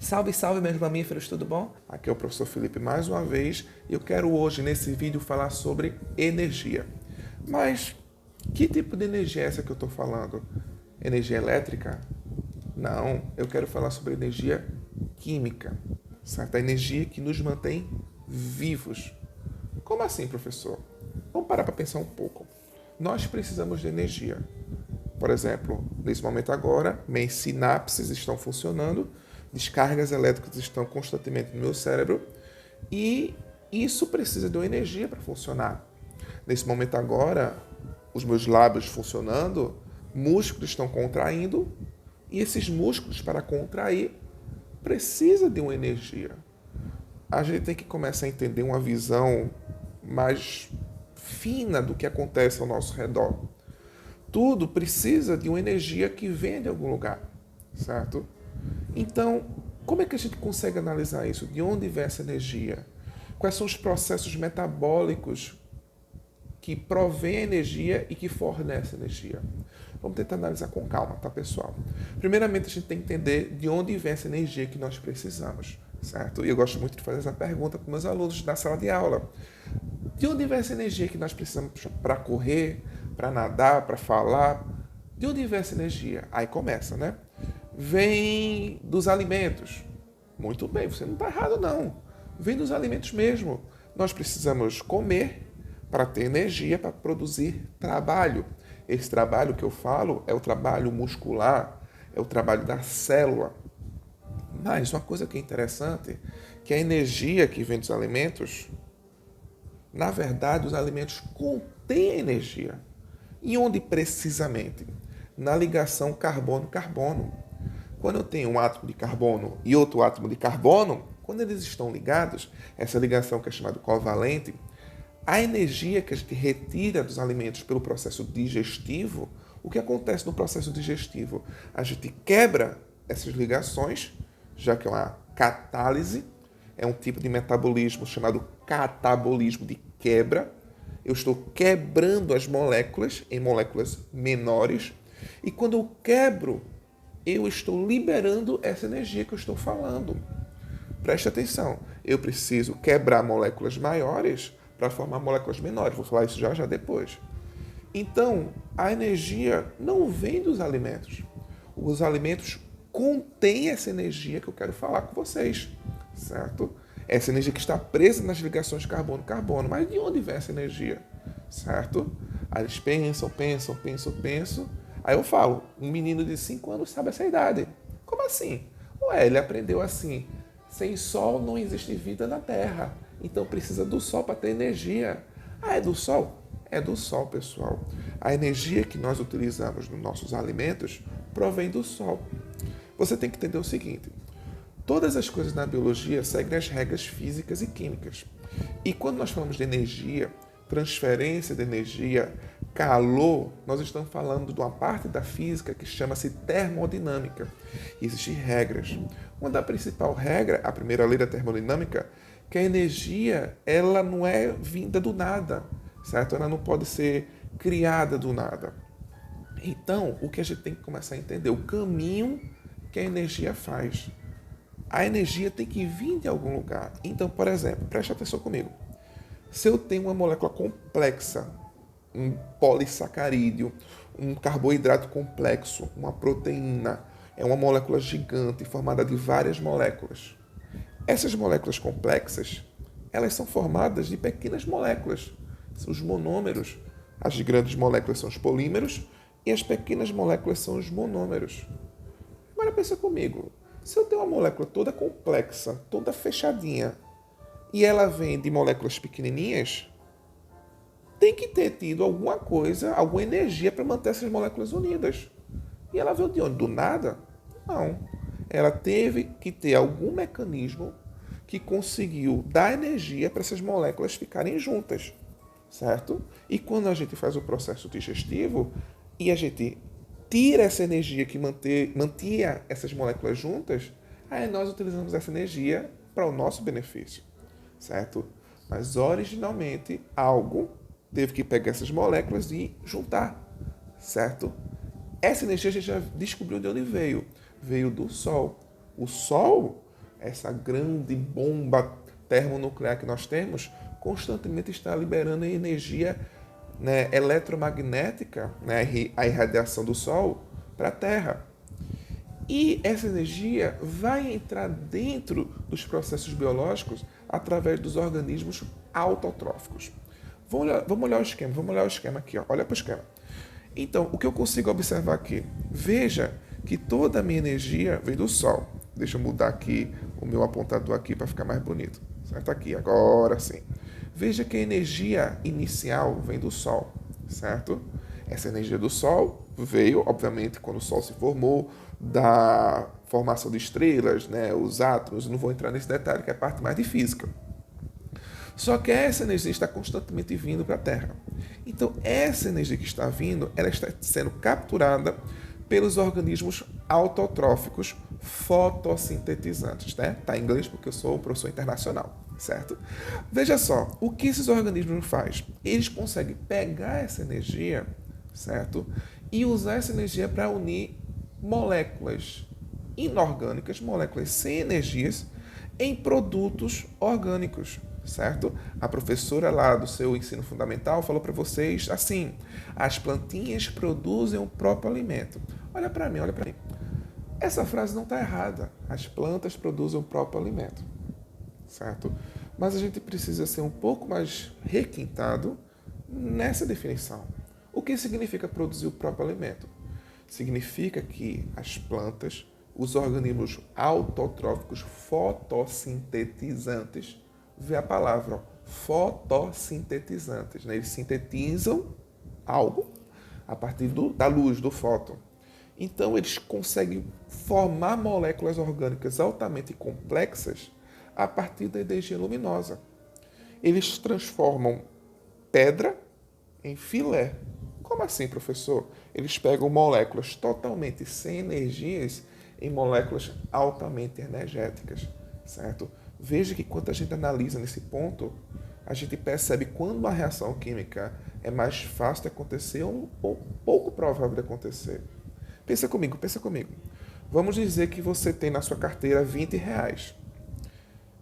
Salve, salve, meus mamíferos, tudo bom? Aqui é o professor Felipe mais uma vez e eu quero hoje, nesse vídeo, falar sobre energia. Mas que tipo de energia é essa que eu estou falando? Energia elétrica? Não, eu quero falar sobre energia química, certo? A energia que nos mantém vivos. Como assim, professor? Vamos parar para pensar um pouco. Nós precisamos de energia. Por exemplo, nesse momento agora, minhas sinapses estão funcionando, descargas elétricas estão constantemente no meu cérebro e isso precisa de uma energia para funcionar. Nesse momento agora, os meus lábios funcionando, músculos estão contraindo e esses músculos, para contrair, precisa de uma energia. A gente tem que começar a entender uma visão mais fina do que acontece ao nosso redor. Tudo precisa de uma energia que vem de algum lugar, certo? Então, como é que a gente consegue analisar isso? De onde vem essa energia? Quais são os processos metabólicos que provêm a energia e que fornecem energia? Vamos tentar analisar com calma, tá, pessoal? Primeiramente, a gente tem que entender de onde vem essa energia que nós precisamos, certo? E eu gosto muito de fazer essa pergunta para meus alunos na sala de aula. De onde vem essa energia que nós precisamos para correr, para nadar, para falar? De onde vem essa energia? Aí começa, né? Vem dos alimentos. Muito bem, você não está errado, não. Vem dos alimentos mesmo. Nós precisamos comer para ter energia para produzir trabalho. Esse trabalho que eu falo é o trabalho muscular, é o trabalho da célula. Mas uma coisa que é interessante, que a energia que vem dos alimentos, na verdade, os alimentos contêm energia. E onde precisamente? Na ligação carbono-carbono. Quando eu tenho um átomo de carbono e outro átomo de carbono, quando eles estão ligados, essa ligação que é chamada covalente, a energia que a gente retira dos alimentos pelo processo digestivo, o que acontece no processo digestivo? A gente quebra essas ligações, já que é uma catálise, é um tipo de metabolismo chamado catabolismo de quebra. Eu estou quebrando as moléculas em moléculas menores e quando eu quebro, eu estou liberando essa energia que eu estou falando. Preste atenção, eu preciso quebrar moléculas maiores para formar moléculas menores. Vou falar isso já depois. Então, a energia não vem dos alimentos. Os alimentos contêm essa energia que eu quero falar com vocês, certo? Essa energia que está presa nas ligações carbono-carbono. Mas de onde vem essa energia? Certo? Aí eles pensam. Aí eu falo, um menino de 5 anos sabe essa idade. Como assim? Ué, ele aprendeu assim. Sem sol não existe vida na Terra. Então precisa do sol para ter energia. Ah, é do sol? É do sol, pessoal. A energia que nós utilizamos nos nossos alimentos provém do sol. Você tem que entender o seguinte. Todas as coisas na biologia seguem as regras físicas e químicas. E quando nós falamos de energia, transferência de energia, calor, nós estamos falando de uma parte da física que chama-se termodinâmica. Existem regras. Uma da principal regra, a primeira lei da termodinâmica, que a energia ela não é vinda do nada, certo? Ela não pode ser criada do nada. Então, o que a gente tem que começar a entender? O caminho que a energia faz. A energia tem que vir de algum lugar. Então, por exemplo, preste atenção comigo. Se eu tenho uma molécula complexa, um polissacarídeo, um carboidrato complexo, uma proteína, é uma molécula gigante formada de várias moléculas. Essas moléculas complexas, elas são formadas de pequenas moléculas, são os monômeros. As grandes moléculas são os polímeros e as pequenas moléculas são os monômeros. Agora pensa comigo, se eu tenho uma molécula toda complexa, toda fechadinha, e ela vem de moléculas pequenininhas, tem que ter tido alguma coisa, alguma energia para manter essas moléculas unidas. E ela veio de onde? Do nada? Não. Ela teve que ter algum mecanismo que conseguiu dar energia para essas moléculas ficarem juntas, certo? E quando a gente faz o processo digestivo e a gente tira essa energia que mantinha essas moléculas juntas, aí nós utilizamos essa energia para o nosso benefício, certo? Mas originalmente algo teve que pegar essas moléculas e juntar, certo? Essa energia a gente já descobriu de onde veio. Veio do Sol. O Sol essa grande bomba termonuclear que nós temos, constantemente está liberando energia, né, eletromagnética, né, a irradiação do Sol, para a Terra. E essa energia vai entrar dentro dos processos biológicos através dos organismos autotróficos. Vamos olhar o esquema aqui, ó. Olha para o esquema. Então, o que eu consigo observar aqui? Veja que toda a minha energia vem do Sol. Deixa eu mudar aqui o meu apontador aqui para ficar mais bonito. Certo? Aqui, agora sim. Veja que a energia inicial vem do Sol, certo? Essa energia do Sol veio, obviamente, quando o Sol se formou, da formação de estrelas, né, os átomos, não vou entrar nesse detalhe, que é a parte mais de física. Só que essa energia está constantemente vindo para a Terra. Então, essa energia que está vindo, ela está sendo capturada pelos organismos autotróficos fotossintetizantes, né? Tá em inglês porque eu sou um professor internacional, certo? Veja só, o que esses organismos fazem? Eles conseguem pegar essa energia, certo? E usar essa energia para unir moléculas inorgânicas, moléculas sem energias, em produtos orgânicos, certo? A professora lá do seu ensino fundamental falou para vocês assim: as plantinhas produzem o próprio alimento. Olha para mim, olha para mim. Essa frase não está errada. As plantas produzem o próprio alimento, certo? Mas a gente precisa ser um pouco mais requintado nessa definição. O que significa produzir o próprio alimento? Significa que as plantas, os organismos autotróficos fotossintetizantes, vê a palavra, ó, fotossintetizantes, né? Eles sintetizam algo a partir da luz, do fóton. Então, eles conseguem formar moléculas orgânicas altamente complexas a partir da energia luminosa. Eles transformam pedra em filé. Como assim, professor? Eles pegam moléculas totalmente sem energias em moléculas altamente energéticas, certo? Veja que quando a gente analisa nesse ponto, a gente percebe quando uma reação química é mais fácil de acontecer ou pouco provável de acontecer. Pensa comigo, pensa comigo. Vamos dizer que você tem na sua carteira R$ 20.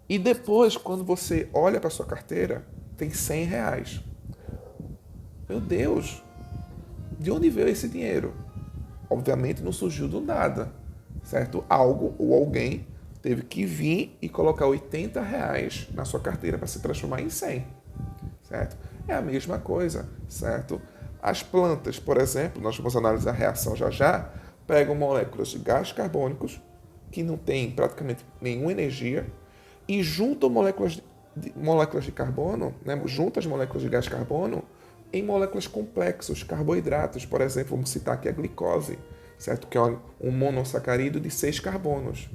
E depois, quando você olha para sua carteira, tem R$ 100. Meu Deus, de onde veio esse dinheiro? Obviamente não surgiu do nada, certo? Algo ou alguém teve que vir e colocar R$ 80 na sua carteira para se transformar em 100, certo? É a mesma coisa, certo? As plantas, por exemplo, nós vamos analisar a reação já, pegam moléculas de gás carbônicos, que não têm praticamente nenhuma energia, e juntam moléculas de carbono, né? Juntam as moléculas de gás carbono em moléculas complexas, carboidratos, por exemplo, vamos citar aqui a glicose, certo? Que é um monossacarídeo de 6 carbonos.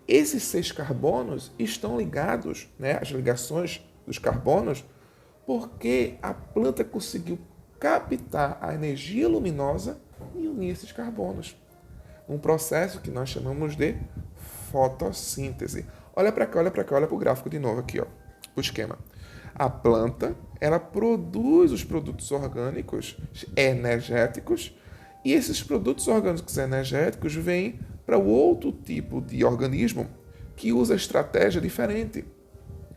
Esses 6 carbonos estão ligados, né, as ligações dos carbonos, porque a planta conseguiu captar a energia luminosa e unir esses carbonos. Um processo que nós chamamos de fotossíntese. Olha para cá, olha para o gráfico de novo aqui, ó, o esquema. A planta, ela produz os produtos orgânicos energéticos e esses produtos orgânicos energéticos vêm para o outro tipo de organismo que usa estratégia diferente.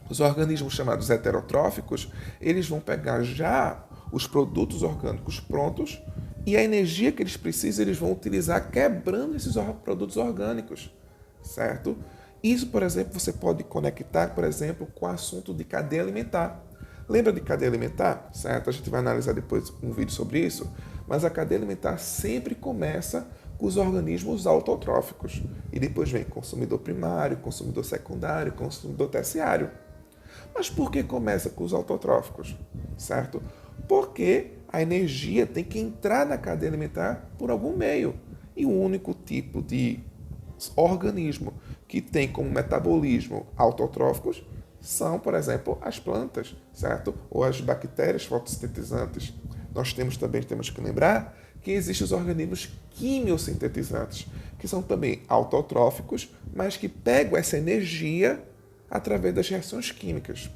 Os organismos chamados heterotróficos, eles vão pegar já os produtos orgânicos prontos e a energia que eles precisam, eles vão utilizar quebrando esses produtos orgânicos, certo? Isso, por exemplo, você pode conectar, por exemplo, com o assunto de cadeia alimentar. Lembra de cadeia alimentar? Certo? A gente vai analisar depois um vídeo sobre isso, mas a cadeia alimentar sempre começa com os organismos autotróficos. E depois vem consumidor primário, consumidor secundário, consumidor terciário. Mas por que começa com os autotróficos? Certo? Porque a energia tem que entrar na cadeia alimentar por algum meio. E o único tipo de organismo que tem como metabolismo autotróficos são, por exemplo, as plantas, certo? Ou as bactérias fotossintetizantes. Nós temos que lembrar que existem os organismos quimiosintetizantes, que são também autotróficos, mas que pegam essa energia através das reações químicas.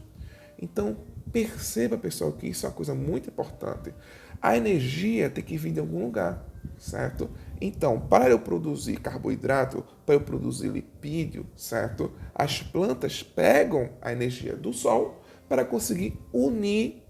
Então, perceba, pessoal, que isso é uma coisa muito importante. A energia tem que vir de algum lugar, certo? Então, para eu produzir carboidrato, para eu produzir lipídio, certo? As plantas pegam a energia do Sol para conseguir unir,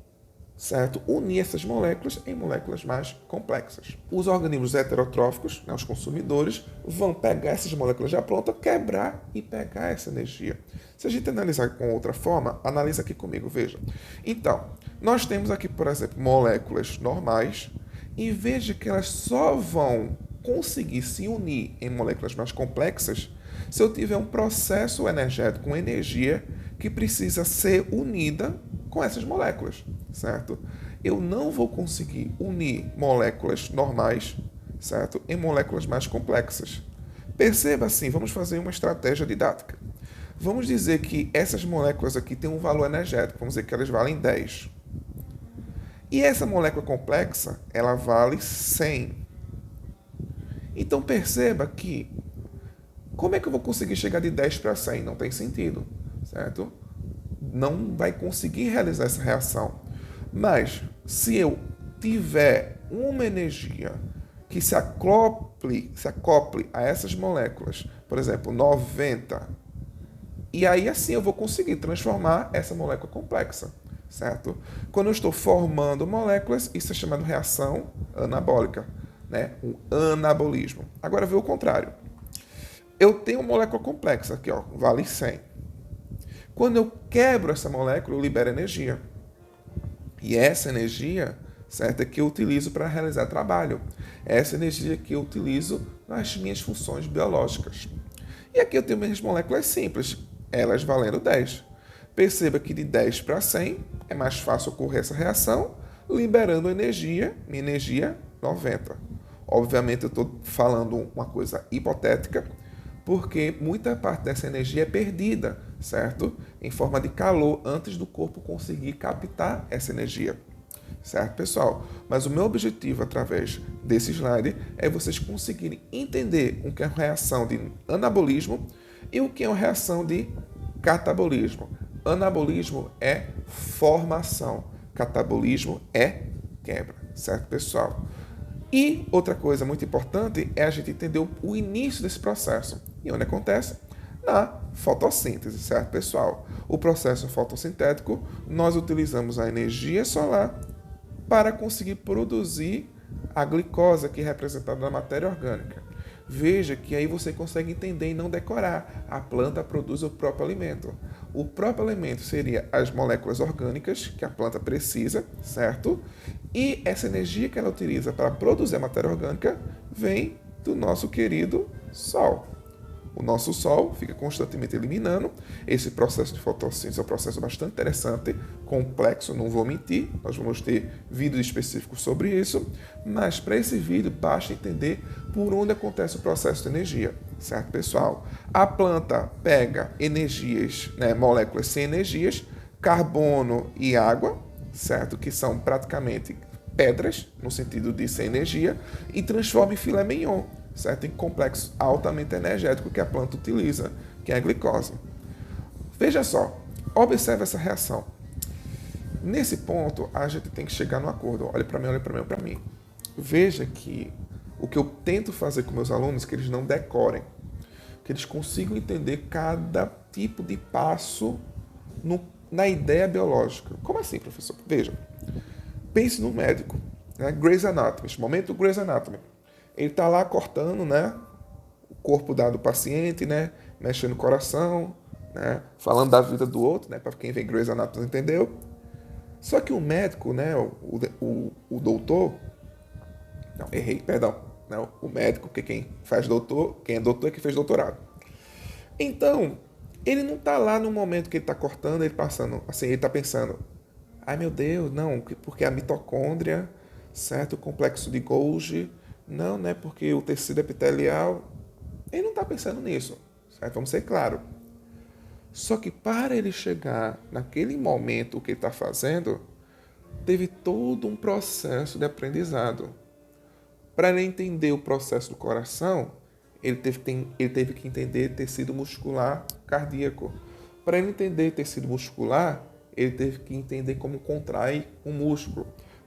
certo? Unir essas moléculas em moléculas mais complexas. Os organismos heterotróficos, né, os consumidores, vão pegar essas moléculas já prontas, quebrar e pegar essa energia. Se a gente analisar com outra forma, analisa aqui comigo, veja. Então, nós temos aqui, por exemplo, moléculas normais, e veja que elas só vão conseguir se unir em moléculas mais complexas se eu tiver um processo energético, com energia que precisa ser unida com essas moléculas, certo? Eu não vou conseguir unir moléculas normais, certo, em moléculas mais complexas. Perceba assim, vamos fazer uma estratégia didática. Vamos dizer que essas moléculas aqui têm um valor energético, vamos dizer que elas valem 10. E essa molécula complexa, ela vale 100. Então perceba que, como é que eu vou conseguir chegar de 10 para 100? Não tem sentido, certo? Não vai conseguir realizar essa reação. Mas, se eu tiver uma energia que se acople a essas moléculas, por exemplo, 90, e aí assim eu vou conseguir transformar essa molécula complexa, certo? Quando eu estou formando moléculas, isso é chamado reação anabólica, né? Um anabolismo. Agora vê o contrário. Eu tenho uma molécula complexa aqui, ó, vale 100. Quando eu quebro essa molécula, eu libero energia. E essa energia, certo, é que eu utilizo para realizar trabalho. É essa energia que eu utilizo nas minhas funções biológicas. E aqui eu tenho minhas moléculas simples, elas valendo 10. Perceba que de 10 para 100 é mais fácil ocorrer essa reação, liberando energia, minha energia 90. Obviamente eu estou falando uma coisa hipotética, porque muita parte dessa energia é perdida, certo? Em forma de calor, antes do corpo conseguir captar essa energia. Certo, pessoal? Mas o meu objetivo através desse slide é vocês conseguirem entender o que é uma reação de anabolismo e o que é uma reação de catabolismo. Anabolismo é formação, catabolismo é quebra, certo, pessoal? E outra coisa muito importante é a gente entender o início desse processo. E onde acontece? Na fotossíntese, certo, pessoal? O processo fotossintético, nós utilizamos a energia solar para conseguir produzir a glicose, que é representada na matéria orgânica. Veja que aí você consegue entender e não decorar. A planta produz o próprio alimento. O próprio alimento seria as moléculas orgânicas que a planta precisa, certo? E essa energia que ela utiliza para produzir a matéria orgânica vem do nosso querido Sol. O nosso Sol fica constantemente eliminando. Esse processo de fotossíntese é um processo bastante interessante, complexo, não vou mentir. Nós vamos ter vídeos específicos sobre isso. Mas para esse vídeo, basta entender por onde acontece o processo de energia. Certo, pessoal? A planta pega energias, né, moléculas sem energias, carbono e água, certo? Que são praticamente pedras, no sentido de sem energia, e transforma em filé mignon, certo? Em complexo altamente energético que a planta utiliza, que é a glicose. Veja só, observe essa reação. Nesse ponto, a gente tem que chegar no acordo. Olha para mim, olha para mim, olha para mim. Veja que o que eu tento fazer com meus alunos é que eles não decorem, que eles consigam entender cada tipo de passo na ideia biológica. Como assim, professor? Veja, pense no médico, né? Grey's Anatomy, esse momento Grey's Anatomy. Ele está lá cortando, né, o corpo do paciente, né, mexendo no coração, né, falando da vida do outro, né, para quem vê Grey's Anatomy entendeu. Só que o médico, né, o doutor, não, errei, perdão, não, o médico, porque quem é doutor é quem fez doutorado. Então, ele não está lá no momento que ele está cortando, ele passando, assim, ele está pensando, ai meu Deus, não, porque a mitocôndria, certo, o complexo de Golgi, não, né? Porque o tecido epitelial, ele não está pensando nisso, certo? Vamos ser claros. Só que para ele chegar naquele momento, o que ele está fazendo, teve todo um processo de aprendizado. Para ele entender o processo do coração, ele teve que entender tecido muscular cardíaco. Para ele entender tecido muscular, ele teve que entender como contrai um músculo.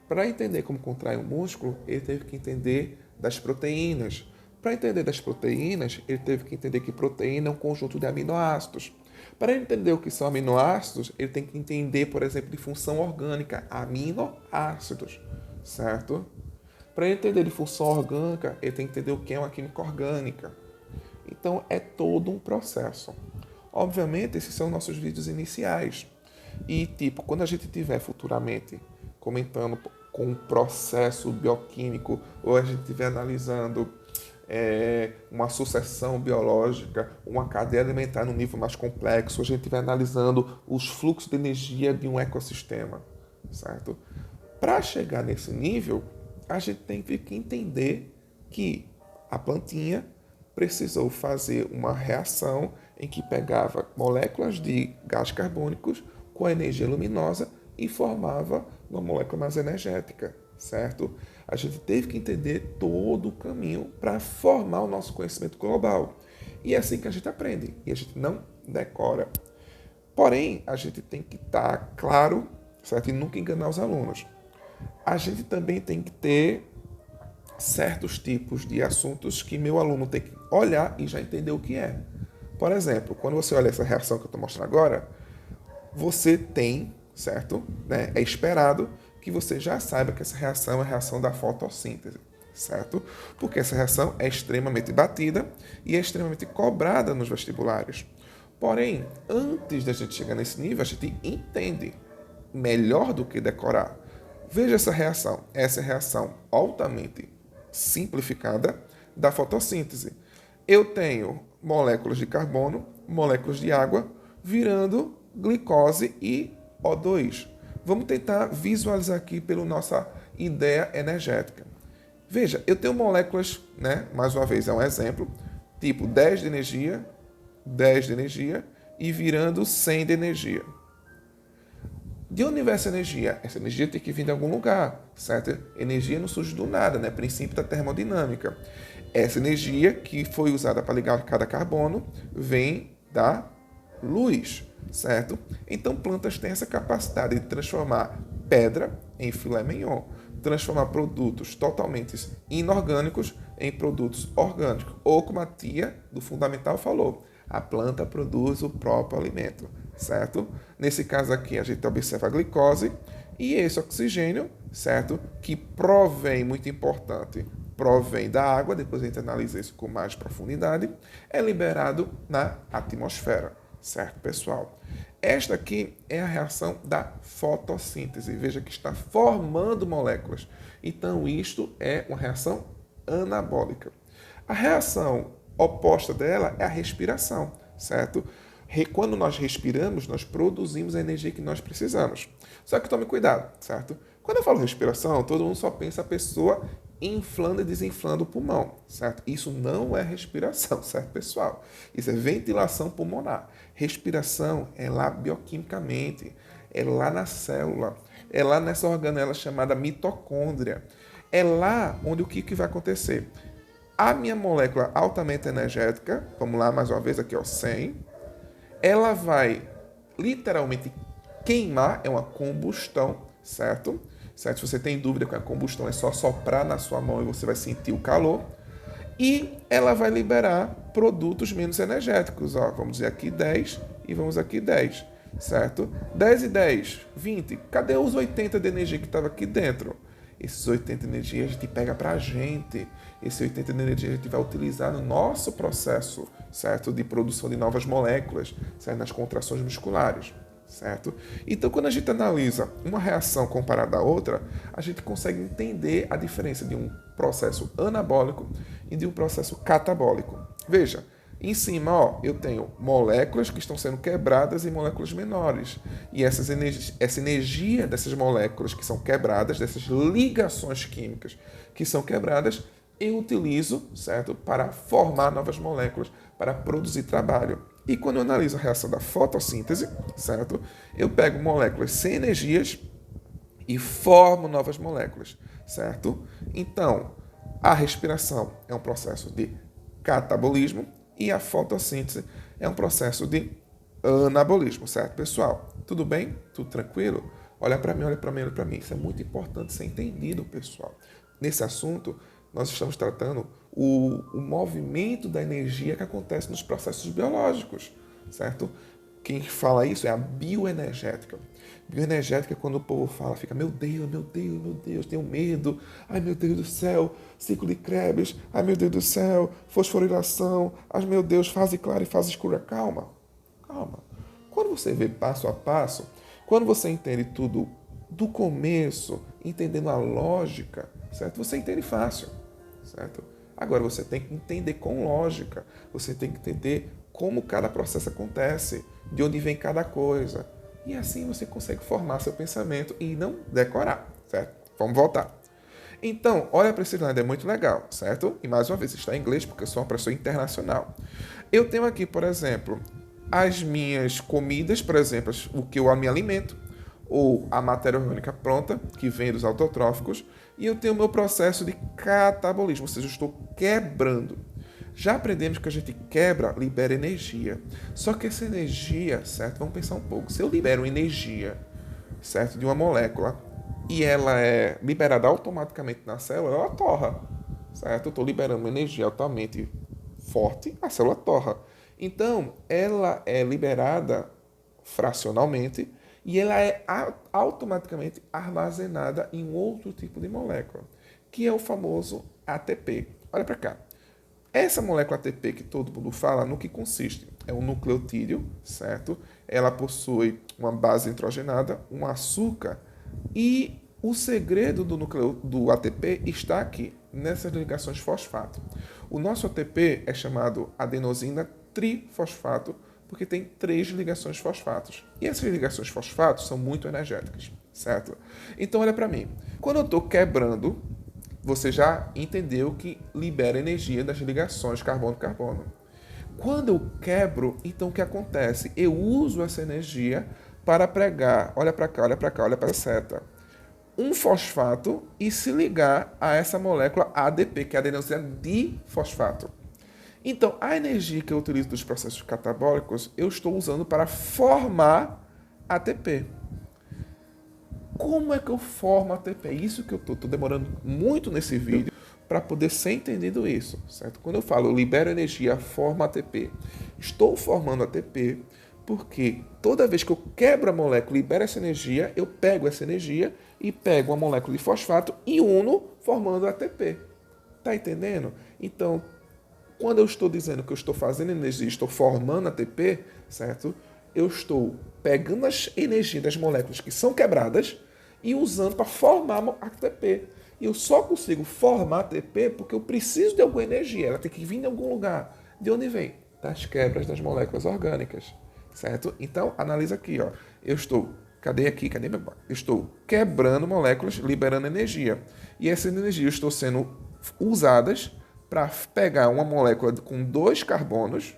Para entender como contrai um músculo, ele teve que entender das proteínas. Para entender das proteínas, ele teve que entender que proteína é um conjunto de aminoácidos. Para ele entender o que são aminoácidos, ele tem que entender, por exemplo, de função orgânica, aminoácidos, certo? Para ele entender de função orgânica, ele tem que entender o que é uma química orgânica. Então, é todo um processo. Obviamente, esses são nossos vídeos iniciais. E, quando a gente tiver futuramente comentando com um processo bioquímico, ou a gente estiver analisando uma sucessão biológica, uma cadeia alimentar no nível mais complexo, a gente estiver analisando os fluxos de energia de um ecossistema, certo? Para chegar nesse nível, a gente tem que entender que a plantinha precisou fazer uma reação em que pegava moléculas de gás carbônicos com a energia luminosa e formava uma molécula mais energética, certo? A gente teve que entender todo o caminho para formar o nosso conhecimento global. E é assim que a gente aprende, e a gente não decora. Porém, a gente tem que estar claro, certo? E nunca enganar os alunos. A gente também tem que ter certos tipos de assuntos que meu aluno tem que olhar e já entender o que é. Por exemplo, quando você olha essa reação que eu estou mostrando agora, você tem, certo? É esperado que você já saiba que essa reação é a reação da fotossíntese, certo? Porque essa reação é extremamente batida e é extremamente cobrada nos vestibulares. Porém, antes da gente chegar nesse nível, a gente entende melhor do que decorar. Veja essa reação. Essa é a reação altamente simplificada da fotossíntese. Eu tenho moléculas de carbono, moléculas de água, virando glicose e O2. Vamos tentar visualizar aqui pela nossa ideia energética. Veja, eu tenho moléculas, mais uma vez é um exemplo, tipo 10 de energia e virando 100 de energia. De onde vem essa energia? Essa energia tem que vir de algum lugar, certo? Energia não surge do nada, Princípio da termodinâmica. Essa energia que foi usada para ligar cada carbono vem da luz, certo? Então, plantas têm essa capacidade de transformar pedra em filé mignon, transformar produtos totalmente inorgânicos em produtos orgânicos. Ou como a tia do Fundamental falou, a planta produz o próprio alimento, certo? Nesse caso aqui, a gente observa a glicose e esse oxigênio, certo? Que provém, muito importante, provém da água, depois a gente analisa isso com mais profundidade, é liberado na atmosfera, certo, pessoal? Esta aqui é a reação da fotossíntese. Veja que está formando moléculas. Então, isto é uma reação anabólica. A reação oposta dela é a respiração, certo? Quando nós respiramos, nós produzimos a energia que nós precisamos. Só que tome cuidado, certo? Quando eu falo respiração, todo mundo só pensa a pessoa inflando e desinflando o pulmão, certo? Isso não é respiração, certo, pessoal? Isso é ventilação pulmonar. Respiração é lá bioquimicamente, é lá na célula, é lá nessa organela chamada mitocôndria. É lá onde o que vai acontecer? A minha molécula altamente energética, vamos lá mais uma vez aqui, 100, ela vai literalmente queimar, é uma combustão, certo? Se você tem dúvida que a combustão é só soprar na sua mão e você vai sentir o calor. E ela vai liberar produtos menos energéticos. Vamos dizer aqui 10 e vamos aqui 10, certo? 10 e 10, 20. Cadê os 80 de energia que estava aqui dentro? Esses 80 de energia a gente pega para a gente. Esse 80 de energia a gente vai utilizar no nosso processo, certo? De produção de novas moléculas, certo? Nas contrações musculares. Certo? Então, quando a gente analisa uma reação comparada à outra, a gente consegue entender a diferença de um processo anabólico e de um processo catabólico. Veja, em cima, eu tenho moléculas que estão sendo quebradas em moléculas menores. E essa energia dessas moléculas que são quebradas, dessas ligações químicas que são quebradas, eu utilizo, certo, para formar novas moléculas, para produzir trabalho. E quando eu analiso a reação da fotossíntese, certo, eu pego moléculas sem energias e formo novas moléculas, certo? Então, a respiração é um processo de catabolismo e a fotossíntese é um processo de anabolismo, certo, pessoal? Tudo bem? Tudo tranquilo? Olha para mim, olha para mim, olha para mim. Isso é muito importante ser entendido, pessoal. Nesse assunto, Nós estamos tratando o movimento da energia que acontece nos processos biológicos, certo? Quem fala isso é a bioenergética. Bioenergética, quando o povo fala, fica, meu Deus, meu Deus, meu Deus, tenho medo, ai meu Deus do céu, ciclo de Krebs, ai meu Deus do céu, fosforilação, ai meu Deus, fase clara e fase escura. Calma, calma. Quando você vê passo a passo, quando você entende tudo do começo, entendendo a lógica, certo? Você entende fácil, certo? Agora você tem que entender com lógica, você tem que entender como cada processo acontece, de onde vem cada coisa. E assim você consegue formar seu pensamento e não decorar, certo? Vamos voltar. Então, olha para esse slide, é muito legal, certo? E mais uma vez, está em inglês porque eu sou uma pessoa internacional. Eu tenho aqui, por exemplo, as minhas comidas, por exemplo, o que eu me alimento, ou a matéria orgânica pronta, que vem dos autotróficos, e eu tenho o meu processo de catabolismo, ou seja, eu estou quebrando. Já aprendemos que a gente quebra, libera energia. Só que essa energia, certo? Vamos pensar um pouco. Se eu libero energia, certo, de uma molécula, e ela é liberada automaticamente na célula, ela torra, certo? Eu estou liberando uma energia altamente forte, a célula torra. Então, ela é liberada fracionalmente e ela é automaticamente armazenada em um outro tipo de molécula, que é o famoso ATP. Olha para cá. Essa molécula ATP que todo mundo fala, no que consiste? É um nucleotídeo, certo? Ela possui uma base nitrogenada, um açúcar e o segredo do ATP está aqui, nessas ligações fosfato. O nosso ATP é chamado adenosina trifosfato porque tem 3 ligações fosfatos. E essas ligações fosfatos são muito energéticas, certo? Então olha para mim. Quando eu estou quebrando, você já entendeu que libera energia das ligações carbono-carbono. Quando eu quebro, então o que acontece? Eu uso essa energia para pregar, olha para cá, olha para cá, olha para a seta, um fosfato e se ligar a essa molécula ADP, que é a adenosina difosfato. Então, a energia que eu utilizo dos processos catabólicos, eu estou usando para formar ATP. Como é que eu formo ATP? É isso que eu estou demorando muito nesse vídeo para poder ser entendido isso, certo? Quando eu falo eu libero energia, formo ATP, estou formando ATP porque toda vez que eu quebro a molécula e libero essa energia, eu pego essa energia e pego uma molécula de fosfato e uno formando ATP. Tá entendendo? Então, quando eu estou dizendo que eu estou fazendo energia, estou formando ATP, certo? Eu estou pegando as energias das moléculas que são quebradas e usando para formar ATP. E eu só consigo formar ATP porque eu preciso de alguma energia. Ela tem que vir de algum lugar. De onde vem? Das quebras das moléculas orgânicas, certo? Então, analisa aqui, ó. Eu estou, cadê aqui? Cadê meu? Eu estou quebrando moléculas, liberando energia. E essas energias estão sendo usadas para pegar uma molécula com 2 carbonos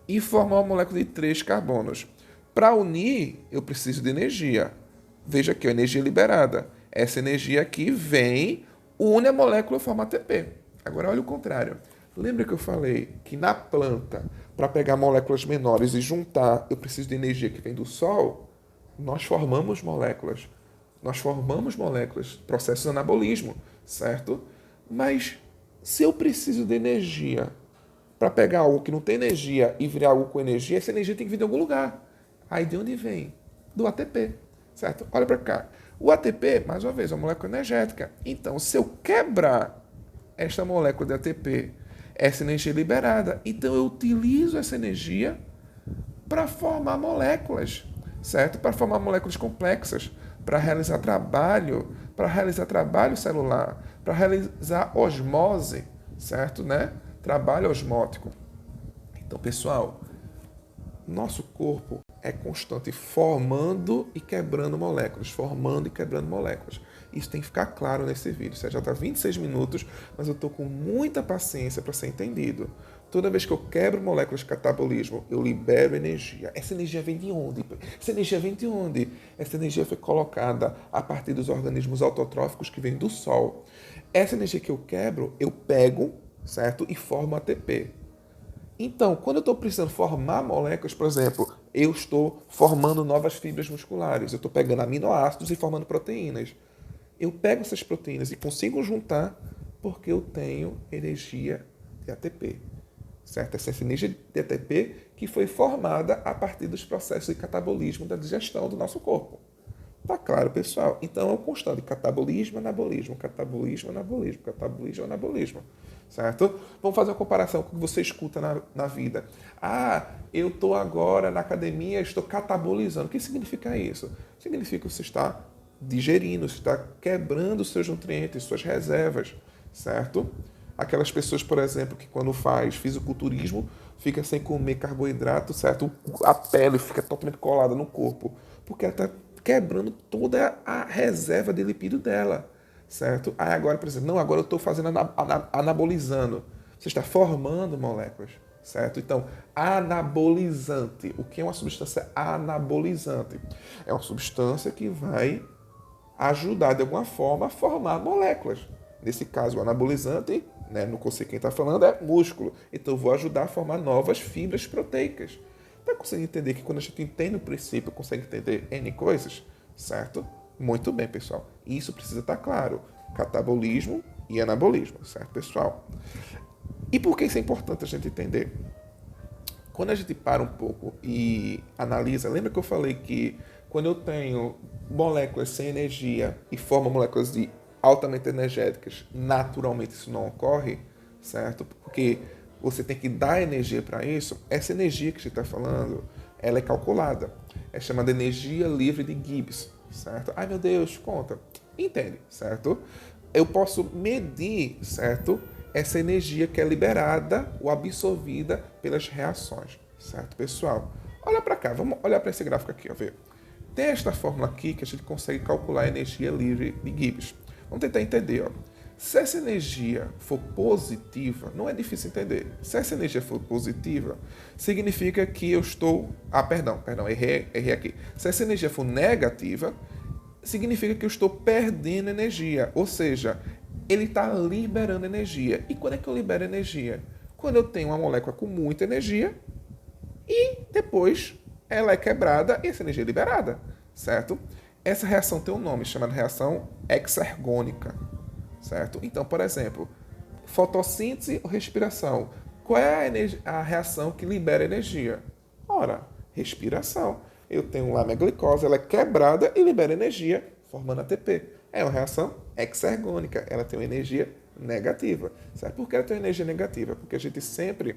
e formar uma molécula de 3 carbonos. Para unir, eu preciso de energia. Veja aqui, a energia liberada. Essa energia aqui vem, une a molécula e forma ATP. Agora, olha o contrário. Lembra que eu falei que na planta, para pegar moléculas menores e juntar, eu preciso de energia que vem do Sol? Nós formamos moléculas. Nós formamos moléculas, processo de anabolismo, certo? Mas se eu preciso de energia para pegar algo que não tem energia e virar algo com energia, essa energia tem que vir de algum lugar. Aí de onde vem? Do ATP, certo? Olha para cá. O ATP, mais uma vez, é uma molécula energética. Então, se eu quebrar esta molécula de ATP, essa energia é liberada. Então, eu utilizo essa energia para formar moléculas, certo? Para formar moléculas complexas, para realizar trabalho celular, para realizar osmose, certo, né? Trabalho osmótico. Então, pessoal, nosso corpo é constante formando e quebrando moléculas, formando e quebrando moléculas. Isso tem que ficar claro nesse vídeo. Você já está 26 minutos, mas eu estou com muita paciência para ser entendido. Toda vez que eu quebro moléculas de catabolismo, eu libero energia. Essa energia vem de onde? Essa energia foi colocada a partir dos organismos autotróficos que vêm do Sol. Essa energia que eu quebro, eu pego, certo? E formo ATP. Então, quando eu estou precisando formar moléculas, por exemplo, eu estou formando novas fibras musculares, eu estou pegando aminoácidos e formando proteínas. Eu pego essas proteínas e consigo juntar Porque eu tenho energia de ATP. Certo? Essa energia de ATP que foi formada a partir dos processos de catabolismo da digestão do nosso corpo. Tá claro, pessoal? Então é um constante catabolismo, anabolismo, catabolismo, anabolismo, catabolismo, anabolismo. Certo? Vamos fazer uma comparação com o que você escuta na vida. Ah, eu estou agora na academia, estou catabolizando. O que significa isso? Significa que você está digerindo, você está quebrando os seus nutrientes, suas reservas. Certo? Aquelas pessoas, por exemplo, que quando faz fisiculturismo, fica sem comer carboidrato, certo? A pele fica totalmente colada no corpo, porque ela está quebrando toda a reserva de lipídio dela, certo? Aí agora, por exemplo, não, agora eu estou fazendo anabolizando. Você está formando moléculas, certo? Então, anabolizante. O que é uma substância anabolizante? É uma substância que vai ajudar de alguma forma a formar moléculas. Nesse caso, o anabolizante, né, no conceito que a gente está falando, é músculo. Então, eu vou ajudar a formar novas fibras proteicas. Está conseguindo entender que quando a gente entende o princípio, consegue entender N coisas? Certo? Muito bem, pessoal. Isso precisa estar claro. Catabolismo e anabolismo, certo, pessoal? E por que isso é importante a gente entender? Quando a gente para um pouco e analisa, lembra que eu falei que quando eu tenho moléculas sem energia e formo moléculas altamente energéticas, naturalmente isso não ocorre, certo? Porque você tem que dar energia para isso. Essa energia que a gente está falando, ela é calculada. É chamada energia livre de Gibbs, certo? Ai, meu Deus, conta. Entende, certo? Eu posso medir, certo? Essa energia que é liberada ou absorvida pelas reações, certo, pessoal? Olha para cá, vamos olhar para esse gráfico aqui, ó, ver. Tem esta fórmula aqui que a gente consegue calcular a energia livre de Gibbs. Vamos tentar entender, ó. Se essa energia for positiva, não é difícil entender. Se essa energia for positiva, significa que eu estou... perdão, errei aqui. Se essa energia for negativa, significa que eu estou perdendo energia. Ou seja, ele está liberando energia. E quando é que eu libero energia? Quando eu tenho uma molécula com muita energia e depois ela é quebrada e essa energia é liberada, certo? Essa reação tem um nome chamado reação exergônica, certo? Então, por exemplo, fotossíntese ou respiração. Qual é a reação que libera energia? Ora, respiração. Eu tenho lá minha glicose, ela é quebrada e libera energia, formando ATP. É uma reação exergônica, ela tem uma energia negativa. Certo? Por que ela tem uma energia negativa? Porque a gente sempre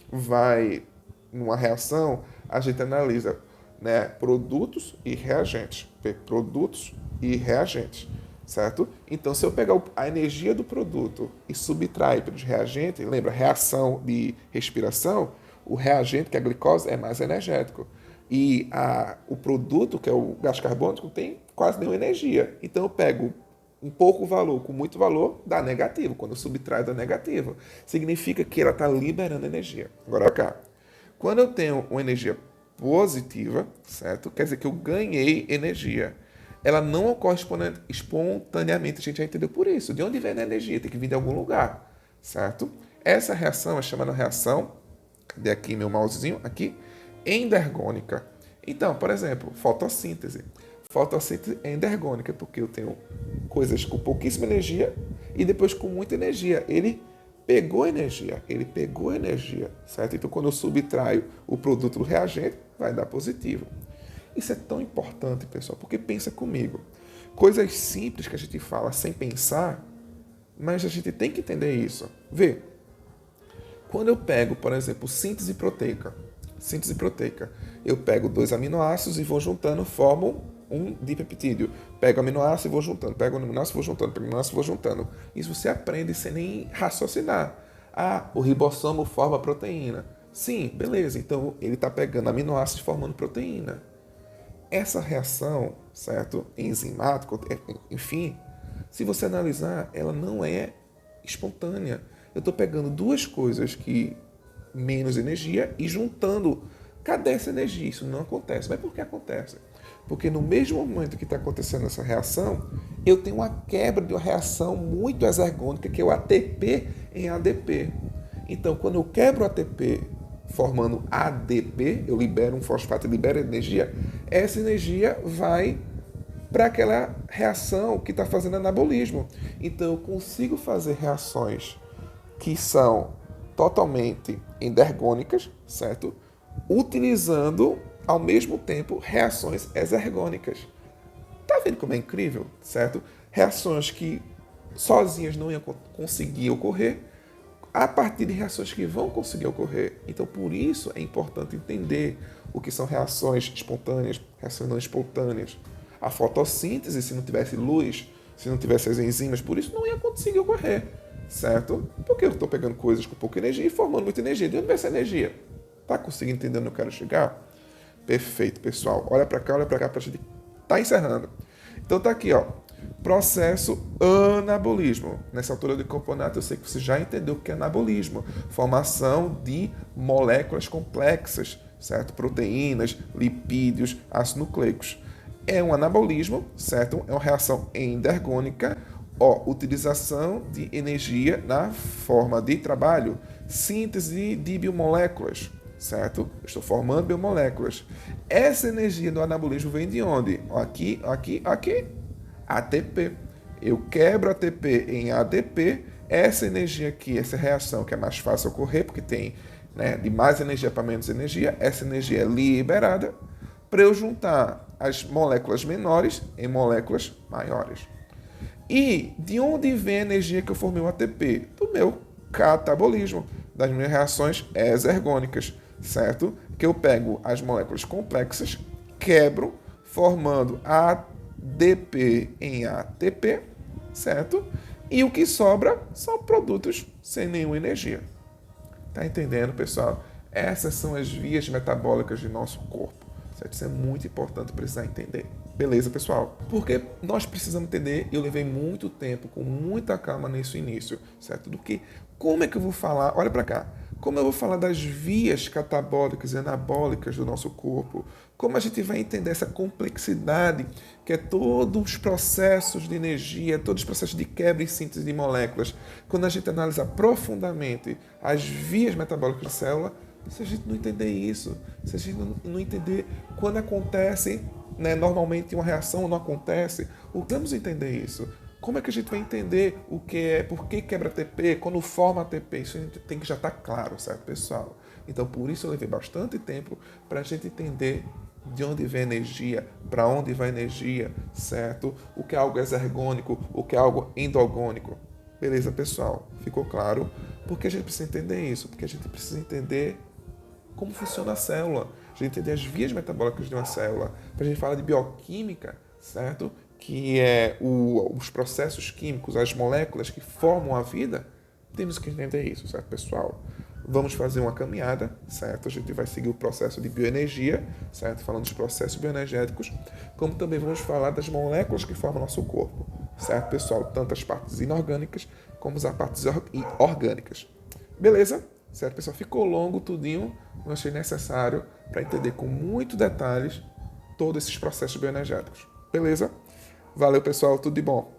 vai, numa reação, a gente analisa, né, produtos e reagentes. Produtos e reagentes, certo? Então, se eu pegar a energia do produto e subtrair pelos reagentes, lembra, reação de respiração, o reagente, que é a glicose, é mais energético. E o produto, que é o gás carbônico, tem quase nenhuma energia. Então, eu pego um pouco valor com muito valor, dá negativo. Quando eu subtraio, dá negativo. Significa que ela está liberando energia. Agora, cá. Quando eu tenho uma energia positiva, certo? Quer dizer que eu ganhei energia. Ela não ocorre espontaneamente, a gente já entendeu por isso. De onde vem a energia? Tem que vir de algum lugar, certo? Essa reação é chamada reação, cadê aqui meu mousezinho? Aqui, endergônica. Então, por exemplo, fotossíntese. Fotossíntese é endergônica porque eu tenho coisas com pouquíssima energia e depois com muita energia. Ele pegou energia, certo? Então, quando eu subtraio o produto do reagente, vai dar positivo. Isso é tão importante, pessoal, porque pensa comigo. Coisas simples que a gente fala sem pensar, mas a gente tem que entender isso. Vê, quando eu pego, por exemplo, síntese proteica, eu pego 2 aminoácidos e vou juntando, formo um dipeptídeo. Pego aminoácido e vou juntando, pego aminoácido e vou juntando, pego aminoácido e vou juntando. Isso você aprende sem nem raciocinar. O ribossomo forma proteína. Sim, beleza, então ele está pegando aminoácidos e formando proteína. Essa reação, certo, enzimática, enfim, se você analisar, ela não é espontânea. Eu estou pegando 2 coisas que menos energia e juntando. Cadê essa energia? Isso não acontece. Mas por que acontece? Porque no mesmo momento que está acontecendo essa reação, eu tenho uma quebra de uma reação muito exergônica, que é o ATP em ADP. Então, quando eu quebro o ATP formando ADP, eu libero um fosfato e libero energia, essa energia vai para aquela reação que está fazendo anabolismo. Então eu consigo fazer reações que são totalmente endergônicas, certo? Utilizando ao mesmo tempo reações exergônicas. Tá vendo como é incrível, certo? Reações que sozinhas não iam conseguir ocorrer, a partir de reações que vão conseguir ocorrer. Então, por isso é importante entender o que são reações espontâneas, reações não espontâneas. A fotossíntese, se não tivesse luz, se não tivesse as enzimas, por isso não ia conseguir ocorrer, certo? Porque eu estou pegando coisas com pouca energia e formando muita energia. De onde vem essa energia? Tá conseguindo entender onde eu quero chegar? Perfeito, pessoal. Olha para cá para a gente tá encerrando. Então tá aqui, ó. Processo anabolismo. Nessa altura do campeonato eu sei que você já entendeu o que é anabolismo. Formação de moléculas complexas, certo? Proteínas, lipídios, ácidos nucleicos. É um anabolismo, certo? É uma reação endergônica. Ó, utilização de energia na forma de trabalho. Síntese de biomoléculas, certo? Estou formando biomoléculas. Essa energia do anabolismo vem de onde? Aqui. ATP. Eu quebro ATP em ADP. Essa energia aqui, essa reação que é mais fácil ocorrer, porque tem, né, de mais energia para menos energia, essa energia é liberada para eu juntar as moléculas menores em moléculas maiores. E de onde vem a energia que eu formei o ATP? Do meu catabolismo, das minhas reações exergônicas, certo? Que eu pego as moléculas complexas, quebro, formando ADP em ATP, certo? E o que sobra são produtos sem nenhuma energia. Tá entendendo, pessoal? Essas são as vias metabólicas de nosso corpo, certo? Isso é muito importante precisar entender. Beleza, pessoal? Porque nós precisamos entender, eu levei muito tempo, com muita calma nesse início, certo? Do que, como é que eu vou falar, olha para cá, como eu vou falar das vias catabólicas e anabólicas do nosso corpo, como a gente vai entender essa complexidade que é todos os processos de energia, todos os processos de quebra e síntese de moléculas, quando a gente analisa profundamente as vias metabólicas da célula, se a gente não entender isso, se a gente não entender quando acontece, né, normalmente uma reação não acontece, vamos entender isso. Como é que a gente vai entender o que é, por que quebra ATP, quando forma ATP? Isso a gente tem que já estar claro, certo, pessoal? Então, por isso eu levei bastante tempo para a gente entender de onde vem a energia, para onde vai a energia, certo? O que é algo exergônico, o que é algo endogônico. Beleza, pessoal? Ficou claro? Porque a gente precisa entender isso, porque a gente precisa entender como funciona a célula, a gente entender as vias metabólicas de uma célula. Para a gente falar de bioquímica, certo? Que é os processos químicos, as moléculas que formam a vida, temos que entender isso, certo, pessoal? Vamos fazer uma caminhada, certo? A gente vai seguir o processo de bioenergia, certo? Falando dos processos bioenergéticos, como também vamos falar das moléculas que formam nosso corpo, certo, pessoal? Tanto as partes inorgânicas como as partes orgânicas. Beleza? Certo, pessoal? Ficou longo tudinho, mas achei necessário para entender com muitos detalhes todos esses processos bioenergéticos. Beleza? Valeu, pessoal. Tudo de bom.